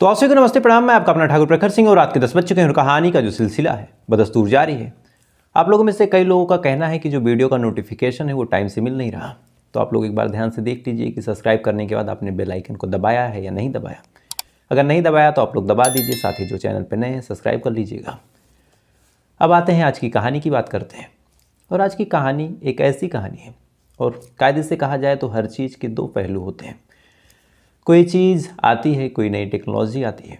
तो आप सभी को नमस्ते प्रणाम। मैं आपका अपना ठाकुर प्रखर सिंह और रात के 10 बज चुके हैं और कहानी का जो सिलसिला है बदस्तूर जारी है। आप लोगों में से कई लोगों का कहना है कि जो वीडियो का नोटिफिकेशन है वो टाइम से मिल नहीं रहा। तो आप लोग एक बार ध्यान से देख लीजिए कि सब्सक्राइब करने के बाद आपने बेल आइकन को दबाया है या नहीं दबाया। अगर नहीं दबाया तो आप लोग दबा दीजिए, साथ ही जो चैनल पर नए हैं सब्सक्राइब कर लीजिएगा। अब आते हैं आज की कहानी की बात करते हैं। और आज की कहानी एक ऐसी कहानी है, और कायदे से कहा जाए तो हर चीज़ के दो पहलू होते हैं। कोई चीज़ आती है, कोई नई टेक्नोलॉजी आती है,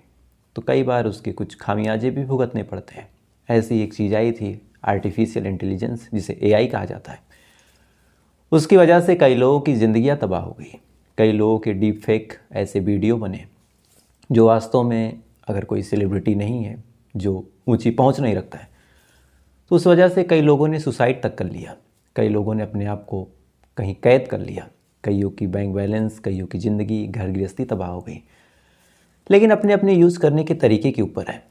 तो कई बार उसके कुछ खामियाजे भी भुगतने पड़ते हैं। ऐसी एक चीज़ आई थी आर्टिफिशियल इंटेलिजेंस, जिसे एआई कहा जाता है। उसकी वजह से कई लोगों की ज़िंदगियां तबाह हो गई। कई लोगों के डीप फेक ऐसे वीडियो बने जो वास्तव में अगर कोई सेलिब्रिटी नहीं है, जो ऊंची पहुंच नहीं रखता है, तो उस वजह से कई लोगों ने सुसाइड तक कर लिया। कई लोगों ने अपने आप को कहीं कैद कर लिया। कईयों की बैंक बैलेंस, कईयों की ज़िंदगी, घर गृहस्थी तबाह हो गई। लेकिन अपने अपने यूज़ करने के तरीके के ऊपर है।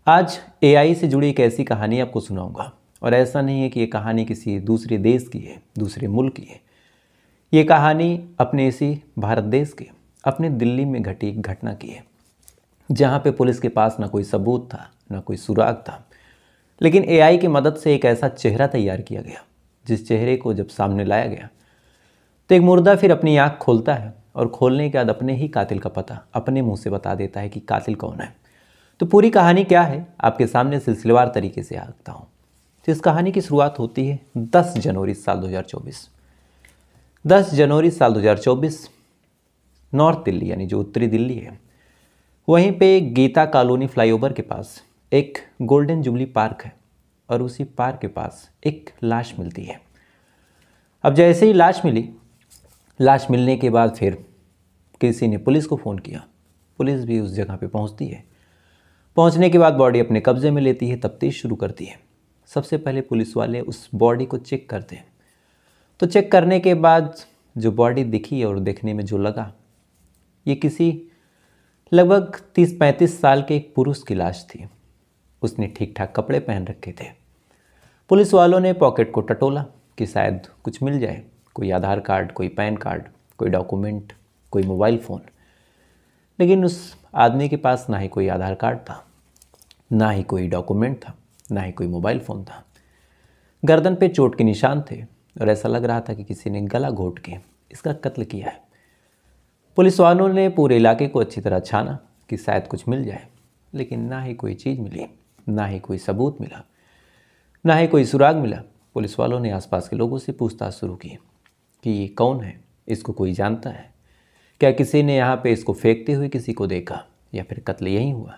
आज एआई से जुड़ी एक ऐसी कहानी आपको सुनाऊंगा, और ऐसा नहीं है कि ये कहानी किसी दूसरे देश की है, दूसरे मुल्क की है। ये कहानी अपने इसी भारत देश के, अपने दिल्ली में घटी एक घटना की है, जहाँ पे पुलिस के पास ना कोई सबूत था, ना कोई सुराग था। लेकिन एआई की मदद से एक ऐसा चेहरा तैयार किया गया, जिस चेहरे को जब सामने लाया गया तो एक मुर्दा फिर अपनी आँख खोलता है, और खोलने के बाद अपने ही कातिल का पता अपने मुंह से बता देता है कि कातिल कौन है। तो पूरी कहानी क्या है आपके सामने सिलसिलेवार तरीके से आता हूँ। तो इस कहानी की शुरुआत होती है 10 जनवरी साल 2024। 10 जनवरी साल 2024 नॉर्थ दिल्ली, यानी जो उत्तरी दिल्ली है, वहीं पे गीता कॉलोनी फ्लाईओवर के पास एक गोल्डन जुबली पार्क है, और उसी पार्क के पास एक लाश मिलती है। अब जैसे ही लाश मिलने के बाद फिर किसी ने पुलिस को फ़ोन किया। पुलिस भी उस जगह पे पहुंचती है। पहुंचने के बाद बॉडी अपने कब्जे में लेती है, तफ्तीश शुरू करती है। सबसे पहले पुलिस वाले उस बॉडी को चेक करते हैं। तो चेक करने के बाद जो बॉडी दिखी और देखने में जो लगा, ये किसी लगभग 30-35 साल के एक पुरुष की लाश थी। उसने ठीक ठाक कपड़े पहन रखे थे। पुलिस वालों ने पॉकेट को टटोला कि शायद कुछ मिल जाए, कोई आधार कार्ड, कोई पैन कार्ड, कोई डॉक्यूमेंट, कोई मोबाइल फ़ोन। लेकिन उस आदमी के पास ना ही कोई आधार कार्ड था, ना ही कोई डॉक्यूमेंट था, ना ही कोई मोबाइल फ़ोन था। गर्दन पे चोट के निशान थे, और ऐसा लग रहा था कि किसी ने गला घोट के इसका कत्ल किया है। पुलिस वालों ने पूरे इलाके को अच्छी तरह छाना कि शायद कुछ मिल जाए, लेकिन ना ही कोई चीज़ मिली, ना ही कोई सबूत मिला, ना ही कोई सुराग मिला। पुलिस वालों ने आसपास के लोगों से पूछताछ शुरू की कि ये कौन है, इसको कोई जानता है क्या, किसी ने यहाँ पे इसको फेंकते हुए किसी को देखा, या फिर कत्ल यहीं हुआ।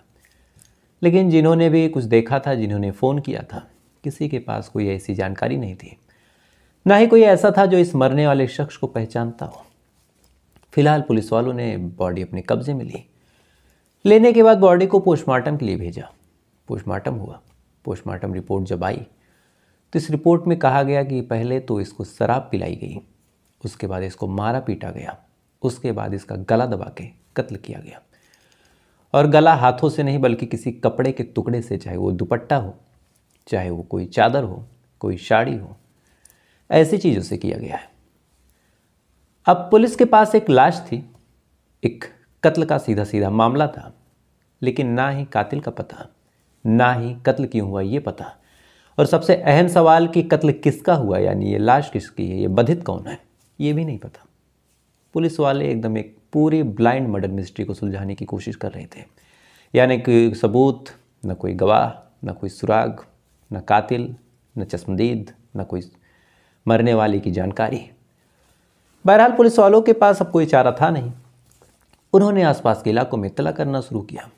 लेकिन जिन्होंने भी कुछ देखा था, जिन्होंने फ़ोन किया था, किसी के पास कोई ऐसी जानकारी नहीं थी, ना ही कोई ऐसा था जो इस मरने वाले शख्स को पहचानता हो। फिलहाल पुलिस वालों ने बॉडी अपने कब्जे में ली। लेने के बाद बॉडी को पोस्टमार्टम के लिए भेजा। पोस्टमार्टम हुआ। पोस्टमार्टम रिपोर्ट जब आई तो इस रिपोर्ट में कहा गया कि पहले तो इसको शराब पिलाई गई, उसके बाद इसको मारा पीटा गया, उसके बाद इसका गला दबा के कत्ल किया गया। और गला हाथों से नहीं, बल्कि किसी कपड़े के टुकड़े से, चाहे वो दुपट्टा हो, चाहे वो कोई चादर हो, कोई साड़ी हो, ऐसी चीज़ों से किया गया है। अब पुलिस के पास एक लाश थी, एक कत्ल का सीधा सीधा मामला था, लेकिन ना ही कातिल का पता, ना ही कत्ल क्यों हुआ ये पता, और सबसे अहम सवाल कि कत्ल किसका हुआ, यानी ये लाश किसकी है, ये बधित कौन है, ये भी नहीं पता। पुलिस वाले एकदम एक पूरी ब्लाइंड मर्डर मिस्ट्री को सुलझाने की कोशिश कर रहे थे, यानी कोई सबूत, न कोई गवाह, न कोई सुराग, न कातिल, न चश्मदीद, न कोई मरने वाले की जानकारी। बहरहाल पुलिस वालों के पास अब कोई चारा था नहीं। उन्होंने आसपास के इलाकों में इत्तला करना शुरू किया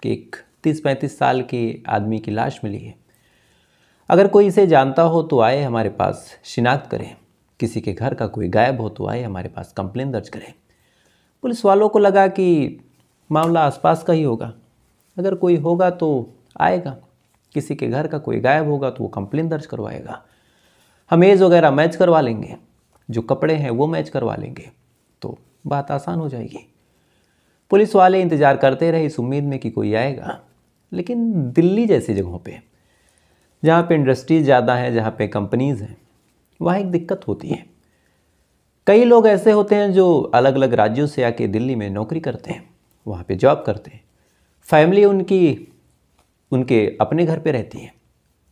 कि एक 30-35 साल के आदमी की लाश मिली है, अगर कोई इसे जानता हो तो आए हमारे पास शिनाख्त करें, किसी के घर का कोई गायब हो तो आए हमारे पास कंप्लेन दर्ज करें। पुलिस वालों को लगा कि मामला आसपास का ही होगा, अगर कोई होगा तो आएगा, किसी के घर का कोई गायब होगा तो वो कंप्लेन दर्ज करवाएगा, हम एज वगैरह मैच करवा लेंगे, जो कपड़े हैं वो मैच करवा लेंगे, तो बात आसान हो जाएगी। पुलिस वाले इंतज़ार करते रहे इस उम्मीद में कि कोई आएगा। लेकिन दिल्ली जैसी जगहों पे, जहाँ पे इंडस्ट्रीज ज़्यादा हैं, जहाँ पे कंपनीज़ हैं, वहाँ एक दिक्कत होती है। कई लोग ऐसे होते हैं जो अलग अलग राज्यों से आके दिल्ली में नौकरी करते हैं, वहाँ पे जॉब करते हैं, फैमिली उनके अपने घर पे रहती है।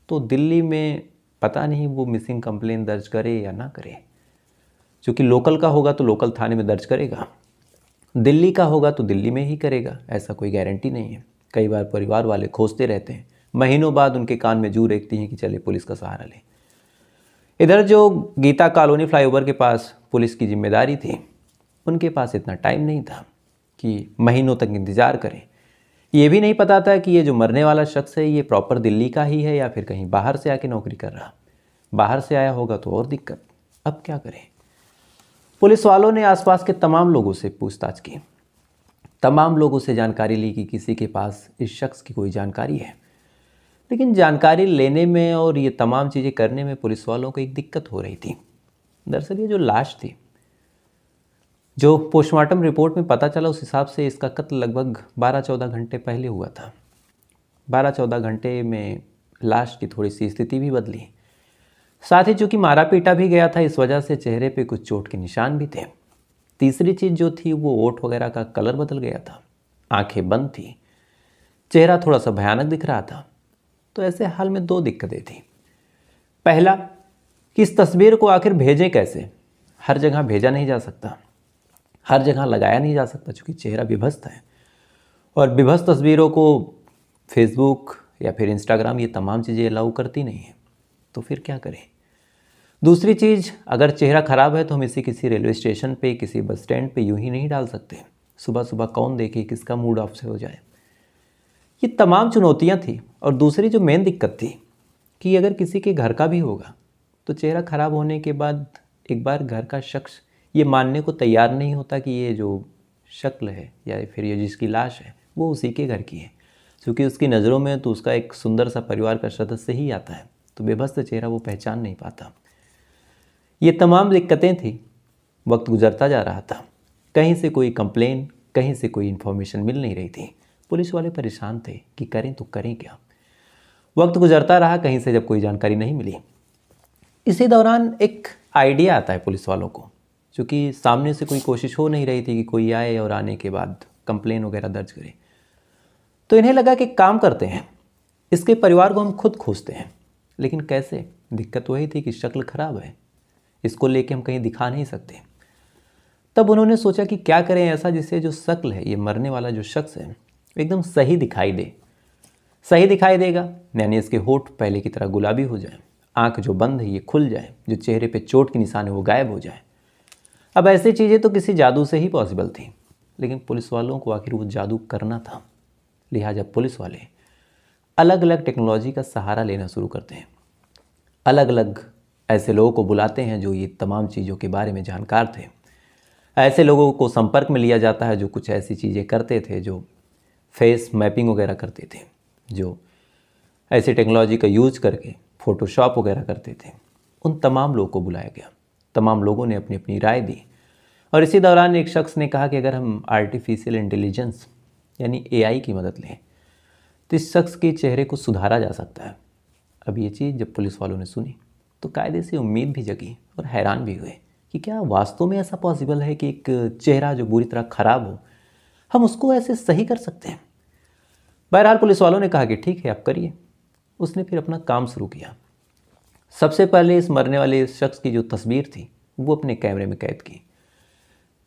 तो दिल्ली में पता नहीं वो मिसिंग कंप्लेन दर्ज करे या ना करे। क्योंकि लोकल का होगा तो लोकल थाने में दर्ज करेगा, दिल्ली का होगा तो दिल्ली में ही करेगा, ऐसा कोई गारंटी नहीं है। कई बार परिवार वाले खोजते रहते हैं, महीनों बाद उनके कान में जू रेखती हैं कि चले पुलिस का सहारा लें। इधर जो गीता कॉलोनी फ्लाईओवर के पास पुलिस की जिम्मेदारी थी, उनके पास इतना टाइम नहीं था कि महीनों तक इंतज़ार करें। ये भी नहीं पता था कि ये जो मरने वाला शख्स है ये प्रॉपर दिल्ली का ही है या फिर कहीं बाहर से आके नौकरी कर रहा। बाहर से आया होगा तो और दिक्कत। अब क्या करें? पुलिस वालों ने आसपास के तमाम लोगों से पूछताछ की, तमाम लोगों से जानकारी ली कि किसी के पास इस शख्स की कोई जानकारी है। लेकिन जानकारी लेने में और ये तमाम चीज़ें करने में पुलिस वालों को एक दिक्कत हो रही थी। दरअसल ये जो लाश थी, जो पोस्टमार्टम रिपोर्ट में पता चला, उस हिसाब से इसका कत्ल लगभग 12-14 घंटे पहले हुआ था। 12-14 घंटे में लाश की थोड़ी सी स्थिति भी बदली। साथ ही चूँकि मारा पीटा भी गया था, इस वजह से चेहरे पे कुछ चोट के निशान भी थे। तीसरी चीज़ जो थी वो ओठ वगैरह का कलर बदल गया था, आंखें बंद थी, चेहरा थोड़ा सा भयानक दिख रहा था। तो ऐसे हाल में दो दिक्कतें थी। पहला कि इस तस्वीर को आखिर भेजें कैसे? हर जगह भेजा नहीं जा सकता, हर जगह लगाया नहीं जा सकता, चूँकि चेहरा विभस्त है और विभस्त तस्वीरों को फेसबुक या फिर इंस्टाग्राम ये तमाम चीज़ें अलाउ करती नहीं है। तो फिर क्या करें? दूसरी चीज़, अगर चेहरा ख़राब है तो हम इसे किसी रेलवे स्टेशन पे, किसी बस स्टैंड पे यूं ही नहीं डाल सकते। सुबह सुबह कौन देखे, किसका मूड ऑफ से हो जाए। ये तमाम चुनौतियां थी। और दूसरी जो मेन दिक्कत थी कि अगर किसी के घर का भी होगा तो चेहरा ख़राब होने के बाद एक बार घर का शख्स ये मानने को तैयार नहीं होता कि ये जो शक्ल है या फिर ये जिसकी लाश है वो उसी के घर की है। क्योंकि उसकी नज़रों में तो उसका एक सुंदर सा परिवार का सदस्य ही आता है, तो बेबस चेहरा वो पहचान नहीं पाता। ये तमाम दिक्कतें थी। वक्त गुजरता जा रहा था, कहीं से कोई कंप्लेन, कहीं से कोई इन्फॉर्मेशन मिल नहीं रही थी। पुलिस वाले परेशान थे कि करें तो करें क्या। वक्त गुजरता रहा, कहीं से जब कोई जानकारी नहीं मिली, इसी दौरान एक आइडिया आता है पुलिस वालों को। क्योंकि सामने से कोई कोशिश हो नहीं रही थी कि कोई आए और आने के बाद कंप्लेन वगैरह दर्ज करे, तो इन्हें लगा कि काम करते हैं, इसके परिवार को हम खुद खोजते हैं। लेकिन कैसे? दिक्कत वही थी कि शक्ल खराब है, इसको लेके हम कहीं दिखा नहीं सकते। तब उन्होंने सोचा कि क्या करें ऐसा जिससे जो शक्ल है, ये मरने वाला जो शख्स है, एकदम सही दिखाई दे। सही दिखाई देगा यानी इसके होठ पहले की तरह गुलाबी हो जाए, आंख जो बंद है ये खुल जाए, जो चेहरे पे चोट के निशान है वो गायब हो जाए। अब ऐसी चीज़ें तो किसी जादू से ही पॉसिबल थी, लेकिन पुलिस वालों को आखिर वो जादू करना था। लिहाजा पुलिस वाले अलग अलग टेक्नोलॉजी का सहारा लेना शुरू करते हैं। अलग अलग ऐसे लोगों को बुलाते हैं जो ये तमाम चीज़ों के बारे में जानकार थे। ऐसे लोगों को संपर्क में लिया जाता है जो कुछ ऐसी चीज़ें करते थे, जो फेस मैपिंग वगैरह करते थे, जो ऐसी टेक्नोलॉजी का यूज करके फ़ोटोशॉप वगैरह करते थे। उन तमाम लोगों को बुलाया गया। तमाम लोगों ने अपनी अपनी राय दी और इसी दौरान एक शख्स ने कहा कि अगर हम आर्टिफिशियल इंटेलिजेंस यानी AI की मदद लें तो इस शख्स के चेहरे को सुधारा जा सकता है। अब ये चीज़ जब पुलिस वालों ने सुनी तो कायदे से उम्मीद भी जगी और हैरान भी हुए कि क्या वास्तव में ऐसा पॉसिबल है कि एक चेहरा जो बुरी तरह ख़राब हो, हम उसको ऐसे सही कर सकते हैं। बहरहाल पुलिस वालों ने कहा कि ठीक है, आप करिए। उसने फिर अपना काम शुरू किया। सबसे पहले इस मरने वाले शख्स की जो तस्वीर थी वो अपने कैमरे में कैद की।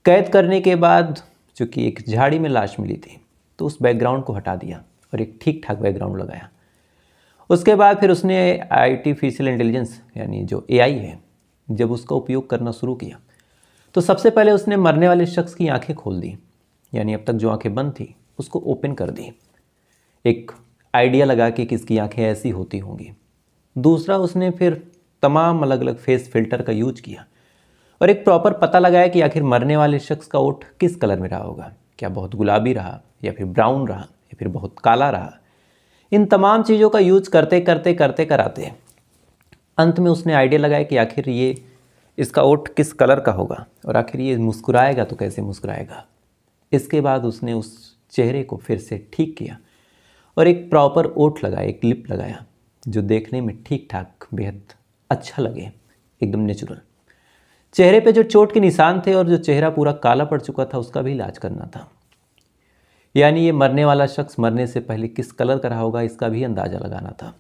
कैद करने के बाद चूँकि एक झाड़ी में लाश मिली थी तो उस बैकग्राउंड को हटा दिया और एक ठीक ठाक बैकग्राउंड लगाया। उसके बाद फिर उसने आर्टिफिशियल इंटेलिजेंस यानी जो AI है, जब उसका उपयोग करना शुरू किया तो सबसे पहले उसने मरने वाले शख्स की आंखें खोल दी, यानी अब तक जो आंखें बंद थी उसको ओपन कर दी, एक आइडिया लगा के कि इसकी आंखें ऐसी होती होंगी। दूसरा, उसने फिर तमाम अलग अलग फेस फिल्टर का यूज किया और एक प्रॉपर पता लगाया कि आखिर मरने वाले शख्स का ओठ किस कलर में रहा होगा, क्या बहुत गुलाबी रहा या फिर ब्राउन रहा या फिर बहुत काला रहा। इन तमाम चीज़ों का यूज करते करते करते कराते अंत में उसने आइडिया लगाया कि आखिर ये इसका ओठ किस कलर का होगा और आखिर ये मुस्कुराएगा तो कैसे मुस्कुराएगा। इसके बाद उसने उस चेहरे को फिर से ठीक किया और एक प्रॉपर ओठ लगाया, एक लिप लगाया जो देखने में ठीक ठाक बेहद अच्छा लगे, एकदम नेचुरल। चेहरे पे जो चोट के निशान थे और जो चेहरा पूरा काला पड़ चुका था उसका भी इलाज करना था। यानी ये मरने वाला शख्स मरने से पहले किस कलर का रहा होगा इसका भी अंदाज़ा लगाना था।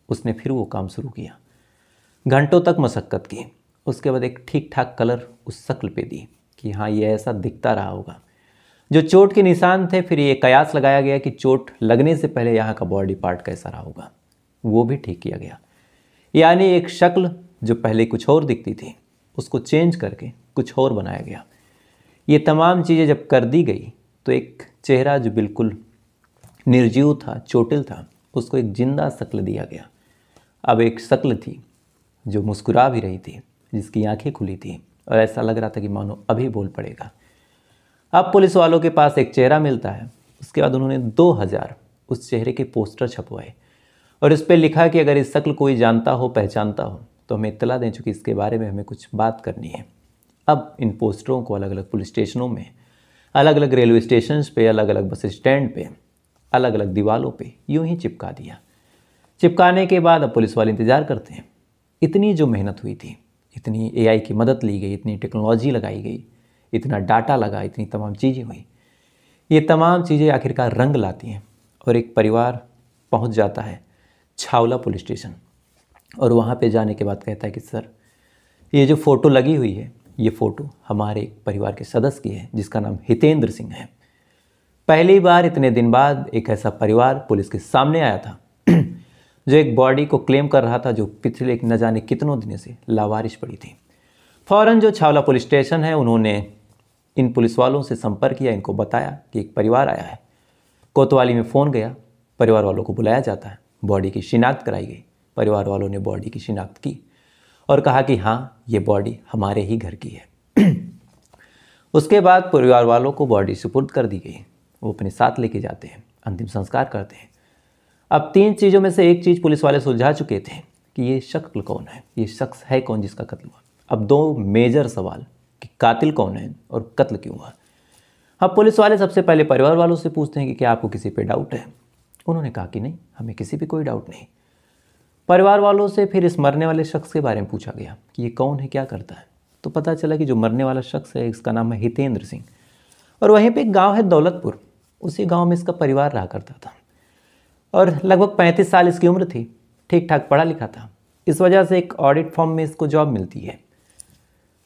उसने फिर वो काम शुरू किया, घंटों तक मशक्क़त की। उसके बाद एक ठीक ठाक कलर उस शक्ल पे दी कि हाँ ये ऐसा दिखता रहा होगा। जो चोट के निशान थे, फिर ये कयास लगाया गया कि चोट लगने से पहले यहाँ का बॉडी पार्ट कैसा रहा होगा, वो भी ठीक किया गया। यानी एक शक्ल जो पहले कुछ और दिखती थी उसको चेंज करके कुछ और बनाया गया। ये तमाम चीज़ें जब कर दी गई तो एक चेहरा जो बिल्कुल निर्जीव था, चोटिल था, उसको एक जिंदा शक्ल दिया गया। अब एक शक्ल थी जो मुस्कुरा भी रही थी, जिसकी आंखें खुली थी और ऐसा लग रहा था कि मानो अभी बोल पड़ेगा। अब पुलिस वालों के पास एक चेहरा मिलता है। उसके बाद उन्होंने 2000 उस चेहरे के पोस्टर छपवाए और इस पर लिखा कि अगर इस शक्ल कोई जानता हो, पहचानता हो तो हमें इत्तला दें, चूँकि इसके बारे में हमें कुछ बात करनी है। अब इन पोस्टरों को अलग अलग पुलिस स्टेशनों में, अलग अलग रेलवे स्टेशन पे, अलग अलग बस स्टैंड पे, अलग अलग दीवारों पे यूं ही चिपका दिया। चिपकाने के बाद अब पुलिस वाले इंतज़ार करते हैं। इतनी जो मेहनत हुई थी, इतनी एआई की मदद ली गई, इतनी टेक्नोलॉजी लगाई गई, इतना डाटा लगा, इतनी तमाम चीज़ें हुई, ये तमाम चीज़ें आखिरकार रंग लाती हैं और एक परिवार पहुंच जाता है छावला पुलिस स्टेशन। और वहाँ पे जाने के बाद कहता है कि सर ये जो फ़ोटो लगी हुई है, ये फ़ोटो हमारे एक परिवार के सदस्य की है जिसका नाम हितेंद्र सिंह है। पहली बार इतने दिन बाद एक ऐसा परिवार पुलिस के सामने आया था जो एक बॉडी को क्लेम कर रहा था जो पिछले न जाने कितनों दिनों से लावारिश पड़ी थी। फ़ौरन जो छावला पुलिस स्टेशन है उन्होंने इन पुलिस वालों से संपर्क किया, इनको बताया कि एक परिवार आया है। कोतवाली में फ़ोन गया, परिवार वालों को बुलाया जाता है, बॉडी की शिनाख्त कराई गई। परिवार वालों ने बॉडी की शिनाख्त की और कहा कि हाँ ये बॉडी हमारे ही घर की है। उसके बाद परिवार वालों को बॉडी सुपुर्द कर दी गई। वो अपने साथ लेके जाते हैं, अंतिम संस्कार करते हैं। अब 3 चीज़ों में से एक चीज़ पुलिस वाले सुलझा चुके थे कि ये शक्ल कौन है, ये शख्स है कौन जिसका कत्ल हुआ। अब 2 मेजर सवाल कि कातिल कौन है और कत्ल क्यों हुआ। अब पुलिस वाले सबसे पहले परिवार वालों से पूछते हैं कि क्या आपको किसी पे डाउट है। उन्होंने कहा कि नहीं, हमें किसी पे कोई डाउट नहीं। परिवार वालों से फिर इस मरने वाले शख्स के बारे में पूछा गया कि ये कौन है, क्या करता है। तो पता चला कि जो मरने वाला शख्स है इसका नाम है हितेंद्र सिंह और वहीं पे एक गांव है दौलतपुर, उसी गांव में इसका परिवार रहा करता था और लगभग 35 साल इसकी उम्र थी। ठीक ठाक पढ़ा लिखा था, इस वजह से एक ऑडिट फॉर्म में इसको जॉब मिलती है।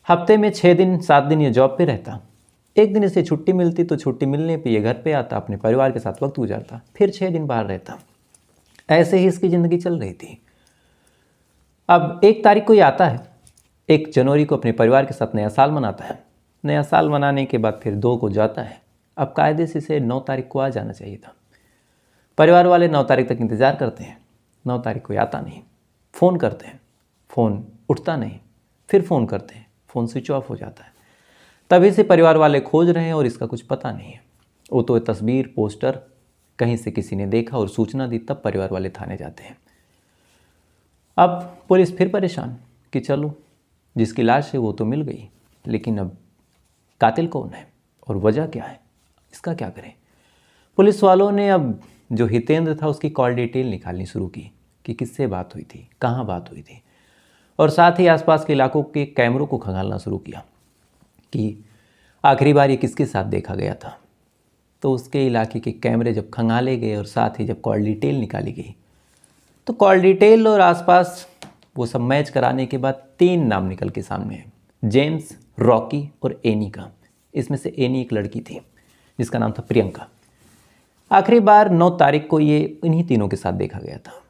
हफ्ते में 6 दिन 7 दिन ये जॉब पे रहता। एक दिन इसे छुट्टी मिलती तो छुट्टी मिलने पे ये घर पे आता, अपने परिवार के साथ वक्त गुजारता, फिर 6 दिन बाहर रहता। ऐसे ही इसकी ज़िंदगी चल रही थी। अब 1 तारीख को ये आता है, 1 जनवरी को अपने परिवार के साथ नया साल मनाता है। नया साल मनाने के बाद फिर 2 को जाता है। अब कायदे से इसे 9 तारीख को आ जाना चाहिए था। परिवार वाले 9 तारीख तक इंतज़ार करते हैं, 9 तारीख को आता नहीं। फ़ोन करते हैं, फ़ोन उठता नहीं, फिर फ़ोन करते हैं, फ़ोन स्विच ऑफ हो जाता है। तभी से परिवार वाले खोज रहे हैं और इसका कुछ पता नहीं है। वो तो तस्वीर, पोस्टर कहीं से किसी ने देखा और सूचना दी, तब परिवार वाले थाने जाते हैं। अब पुलिस फिर परेशान कि चलो जिसकी लाश है वो तो मिल गई, लेकिन अब कातिल कौन है और वजह क्या है, इसका क्या करें। पुलिस वालों ने अब जो हितेंद्र था उसकी कॉल डिटेल निकालनी शुरू की कि किससे बात हुई थी, कहाँ बात हुई थी, और साथ ही आसपास के इलाकों के कैमरों को खंगालना शुरू किया कि आखिरी बार ये किसके साथ देखा गया था। तो उसके इलाके के कैमरे जब खंगाले गए और साथ ही जब कॉल डिटेल निकाली गई तो कॉल डिटेल और आसपास वो सब मैच कराने के बाद 3 नाम निकल के सामने हैं, जेम्स, रॉकी और एनी का। इसमें से एनी एक लड़की थी जिसका नाम था प्रियंका। आखिरी बार 9 तारीख को ये इन्हीं तीनों के साथ देखा गया था।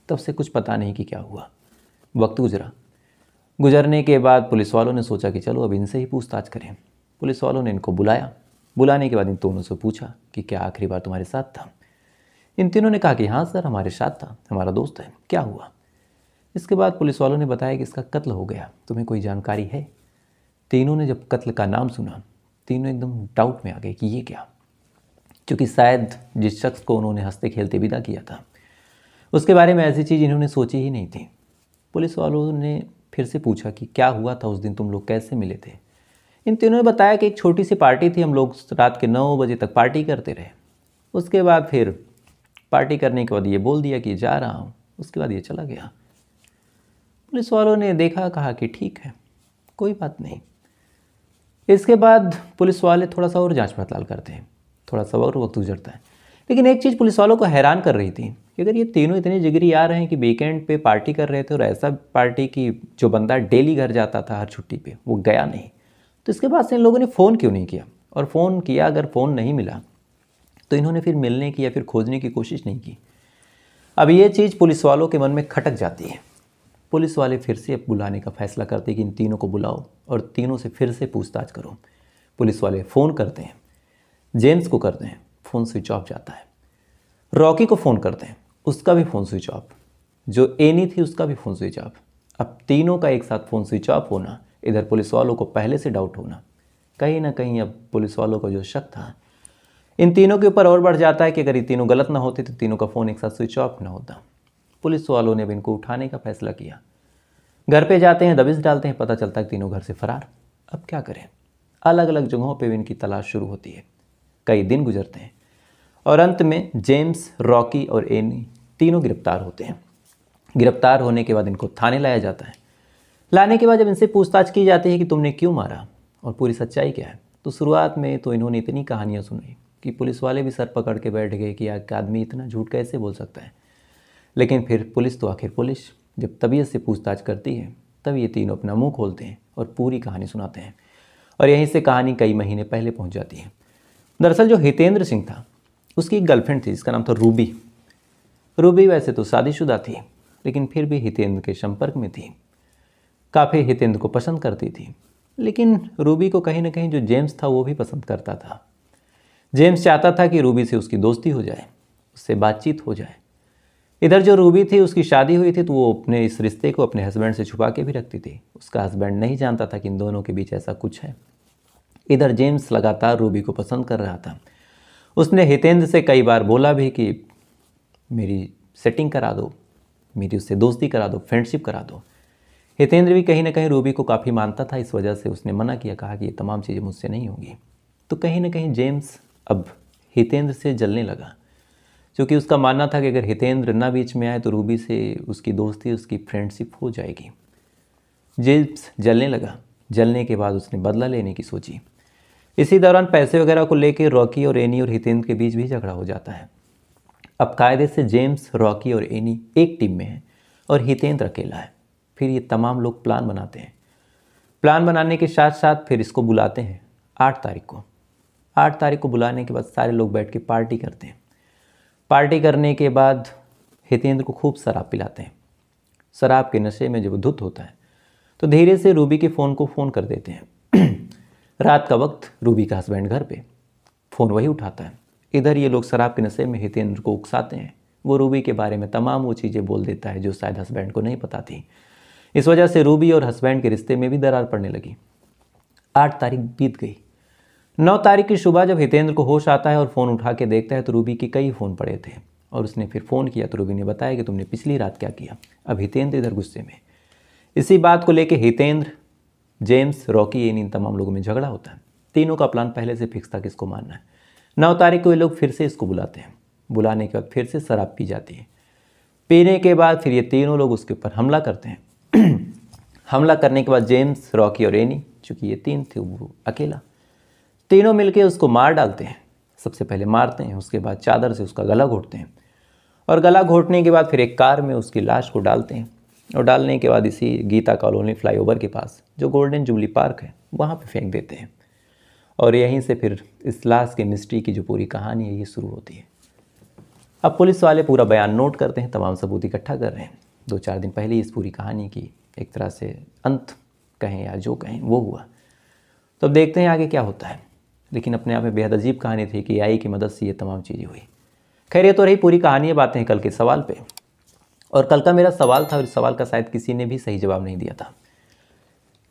तब से कुछ पता नहीं कि क्या हुआ। वक्त गुजरने के बाद पुलिस वालों ने सोचा कि चलो अब इनसे ही पूछताछ करें। पुलिस वालों ने इनको बुलाया। बुलाने के बाद इन दोनों से पूछा कि क्या आखिरी बार तुम्हारे साथ था। इन तीनों ने कहा कि हाँ सर, हमारे साथ था, हमारा दोस्त है। क्या हुआ? इसके बाद पुलिस वालों ने बताया कि इसका कत्ल हो गया, तुम्हें कोई जानकारी है? तीनों ने जब कत्ल का नाम सुना, तीनों एकदम डाउट में आ गए कि ये क्या, क्योंकि शायद जिस शख्स को उन्होंने हंसते खेलते विदा किया था उसके बारे में ऐसी चीज़ इन्होंने सोची ही नहीं थी। पुलिस वालों ने फिर से पूछा कि क्या हुआ था उस दिन, तुम लोग कैसे मिले थे? इन तीनों ने बताया कि एक छोटी सी पार्टी थी, हम लोग रात के 9 बजे तक पार्टी करते रहे। उसके बाद फिर पार्टी करने के बाद ये बोल दिया कि जा रहा हूँ, उसके बाद ये चला गया। पुलिस वालों ने देखा, कहा कि ठीक है, कोई बात नहीं। इसके बाद पुलिस वाले थोड़ा सा और जांच पड़ताल करते हैं, थोड़ा सा और वक्त गुजरता है। लेकिन एक चीज़ पुलिस वालों को हैरान कर रही थी कि अगर ये तीनों इतने जिगरी आ रहे हैं कि वीकेंड पे पार्टी कर रहे थे और ऐसा पार्टी की जो बंदा डेली घर जाता था हर छुट्टी पे वो गया नहीं, तो इसके बाद से इन लोगों ने फ़ोन क्यों नहीं किया? और फ़ोन किया, अगर फ़ोन नहीं मिला तो इन्होंने फिर मिलने की या फिर खोजने की कोशिश नहीं की। अब ये चीज़ पुलिस वालों के मन में खटक जाती है। पुलिस वाले फिर से अब बुलाने का फैसला करते हैं कि इन तीनों को बुलाओ और तीनों से फिर से पूछताछ करो। पुलिस वाले फ़ोन करते हैं, जेम्स को करते हैं, फ़ोन स्विच ऑफ जाता है। रॉकी को फ़ोन करते हैं, उसका भी फ़ोन स्विच ऑफ। जो एनी थी उसका भी फ़ोन स्विच ऑफ। अब तीनों का एक साथ फ़ोन स्विच ऑफ होना, इधर पुलिस वालों को पहले से डाउट होना, कहीं ना कहीं अब पुलिस वालों का जो शक था इन तीनों के ऊपर और बढ़ जाता है कि अगर ये तीनों गलत ना होते तो तीनों का फ़ोन एक साथ स्विच ऑफ ना होता। पुलिस वालों ने अब इनको उठाने का फैसला किया। घर पे जाते हैं, दबिश डालते हैं, पता चलता है कि तीनों घर से फरार। अब क्या करें? अलग अलग जगहों पे भी इनकी तलाश शुरू होती है। कई दिन गुजरते हैं और अंत में जेम्स, रॉकी और एनी तीनों गिरफ्तार होते हैं। गिरफ्तार होने के बाद इनको थाने लाया जाता है। लाने के बाद जब इनसे पूछताछ की जाती है कि तुमने क्यों मारा और पूरी सच्चाई क्या है, तो शुरुआत में तो इन्होंने इतनी कहानियाँ सुनाई कि पुलिस वाले भी सर पकड़ के बैठ गए कि एक आदमी इतना झूठ कैसे बोल सकता है। लेकिन फिर पुलिस तो आखिर पुलिस जब तबीयत से पूछताछ करती है तब ये तीनों अपना मुंह खोलते हैं और पूरी कहानी सुनाते हैं। और यहीं से कहानी कई महीने पहले पहुंच जाती है। दरअसल जो हितेंद्र सिंह था उसकी एक गर्लफ्रेंड थी जिसका नाम था रूबी। रूबी वैसे तो शादीशुदा थी लेकिन फिर भी हितेंद्र के संपर्क में थी, काफ़ी हितेंद्र को पसंद करती थी। लेकिन रूबी को कहीं ना कहीं जो जेम्स था वो भी पसंद करता था। जेम्स चाहता था कि रूबी से उसकी दोस्ती हो जाए, उससे बातचीत हो जाए। इधर जो रूबी थी उसकी शादी हुई थी तो वो अपने इस रिश्ते को अपने हस्बैंड से छुपा के भी रखती थी। उसका हस्बैंड नहीं जानता था कि इन दोनों के बीच ऐसा कुछ है। इधर जेम्स लगातार रूबी को पसंद कर रहा था। उसने हितेंद्र से कई बार बोला भी कि मेरी सेटिंग करा दो, मेरी उससे दोस्ती करा दो, फ्रेंडशिप करा दो। हितेंद्र भी कहीं ना कहीं रूबी को काफ़ी मानता था, इस वजह से उसने मना किया, कहा कि ये तमाम चीज़ें मुझसे नहीं होंगी। तो कहीं ना कहीं जेम्स अब हितेंद्र से जलने लगा, क्योंकि उसका मानना था कि अगर हितेंद्र ना बीच में आए तो रूबी से उसकी दोस्ती, उसकी फ्रेंडशिप हो जाएगी। जेम्स जलने लगा। जलने के बाद उसने बदला लेने की सोची। इसी दौरान पैसे वगैरह को लेकर रॉकी और एनी और हितेंद्र के बीच भी झगड़ा हो जाता है। अब कायदे से जेम्स, रॉकी और एनी एक टीम में है और हितेंद्र अकेला है। फिर ये तमाम लोग प्लान बनाते हैं। प्लान बनाने के साथ साथ फिर इसको बुलाते हैं 8 तारीख को। 8 तारीख को बुलाने के बाद सारे लोग बैठ के पार्टी करते हैं। पार्टी करने के बाद हितेंद्र को खूब शराब पिलाते हैं। शराब के नशे में जब धुत होता है तो धीरे से रूबी के फ़ोन को फ़ोन कर देते हैं। रात का वक्त, रूबी का हस्बैंड घर पे, फ़ोन वही उठाता है। इधर ये लोग शराब के नशे में हितेंद्र को उकसाते हैं। वो रूबी के बारे में तमाम वो चीज़ें बोल देता है जो शायद हस्बैंड को नहीं पता थी। इस वजह से रूबी और हस्बैंड के रिश्ते में भी दरार पड़ने लगी। 8 तारीख बीत गई। 9 तारीख की सुबह जब हितेंद्र को होश आता है और फ़ोन उठा के देखता है तो रूबी के कई फ़ोन पड़े थे और उसने फिर फ़ोन किया तो रूबी ने बताया कि तुमने पिछली रात क्या किया। अब हितेंद्र इधर गुस्से में। इसी बात को लेकर हितेंद्र, जेम्स, रॉकी, इन तमाम लोगों में झगड़ा होता है। तीनों का प्लान पहले से फिक्स था किसको मारना है। 9 तारीख को ये लोग फिर से इसको बुलाते हैं। बुलाने के बाद फिर से शराब पी जाती है। पीने के बाद फिर ये तीनों लोग उसके ऊपर हमला करते हैं। हमला करने के बाद जेम्स, रॉकी और एनी, चूँकि ये 3 थे, वो अकेला, तीनों मिलके उसको मार डालते हैं। सबसे पहले मारते हैं, उसके बाद चादर से उसका गला घोंटते हैं और गला घोंटने के बाद फिर एक कार में उसकी लाश को डालते हैं और डालने के बाद इसी गीता कॉलोनी फ्लाईओवर के पास जो गोल्डन जुबली पार्क है वहाँ पे फेंक देते हैं। और यहीं से फिर इस लाश के मिस्ट्री की जो पूरी कहानी है ये शुरू होती है। अब पुलिस वाले पूरा बयान नोट करते हैं, तमाम सबूत इकट्ठा कर रहे हैं। 2-4 दिन पहले इस पूरी कहानी की एक तरह से अंत कहें या जो कहें वो हुआ। तो अब देखते हैं आगे क्या होता है। लेकिन अपने आप में बेहद अजीब कहानी थी कि AI की मदद से ये तमाम चीज़ें हुई। खैर ये तो रही पूरी कहानी, बातें हैं कल के सवाल पे। और कल का मेरा सवाल था और इस सवाल का शायद किसी ने भी सही जवाब नहीं दिया था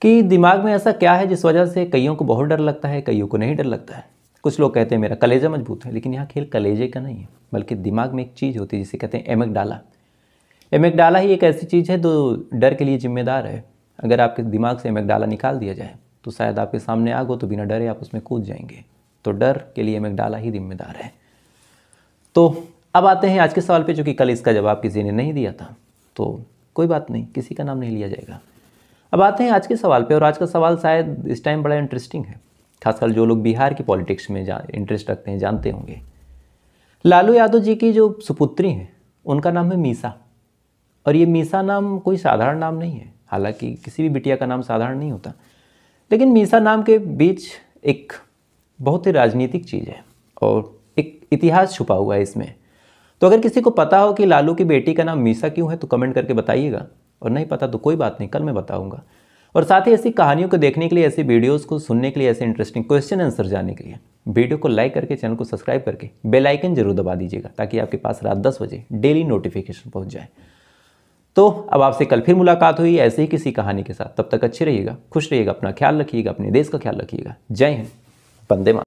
कि दिमाग में ऐसा क्या है जिस वजह से कईयों को बहुत डर लगता है, कईयों को नहीं डर लगता है। कुछ लोग कहते हैं मेरा कलेजा मजबूत है, लेकिन यहाँ खेल कलेजे का नहीं है, बल्कि दिमाग में एक चीज़ होती है जिसे कहते हैं एमिगडाला। एमिगडाला ही एक ऐसी चीज़ है जो डर के लिए जिम्मेदार है। अगर आपके दिमाग से एमिगडाला निकाल दिया जाए तो शायद आपके सामने आग हो तो बिना डरे आप उसमें कूद जाएंगे। तो डर के लिए एमिगडाला ही जिम्मेदार है। तो अब आते हैं आज के सवाल पे, चूँकि कल इसका जवाब किसी ने नहीं दिया था तो कोई बात नहीं, किसी का नाम नहीं लिया जाएगा। अब आते हैं आज के सवाल पे और आज का सवाल शायद इस टाइम बड़ा इंटरेस्टिंग है। खासकर जो लोग बिहार की पॉलिटिक्स में इंटरेस्ट रखते हैं जानते होंगे। लालू यादव जी की जो सुपुत्री हैं उनका नाम है मीसा, और ये मीसा नाम कोई साधारण नाम नहीं है। हालांकि किसी भी बिटिया का नाम साधारण नहीं होता, लेकिन मीसा नाम के बीच एक बहुत ही राजनीतिक चीज़ है और एक इतिहास छुपा हुआ है इसमें। तो अगर किसी को पता हो कि लालू की बेटी का नाम मीसा क्यों है तो कमेंट करके बताइएगा, और नहीं पता तो कोई बात नहीं, कल मैं बताऊंगा। और साथ ही ऐसी कहानियों को देखने के लिए, ऐसी वीडियोस को सुनने के लिए, ऐसे इंटरेस्टिंग क्वेश्चन आंसर जानने के लिए वीडियो को लाइक करके चैनल को सब्सक्राइब करके बेल आइकन जरूर दबा दीजिएगा, ताकि आपके पास रात 10 बजे डेली नोटिफिकेशन पहुंच जाए। तो अब आपसे कल फिर मुलाकात हुई ऐसे ही किसी कहानी के साथ। तब तक अच्छे रहिएगा, खुश रहिएगा, अपना ख्याल रखिएगा, अपने देश का ख्याल रखिएगा। जय हिंद, वंदे मातरम।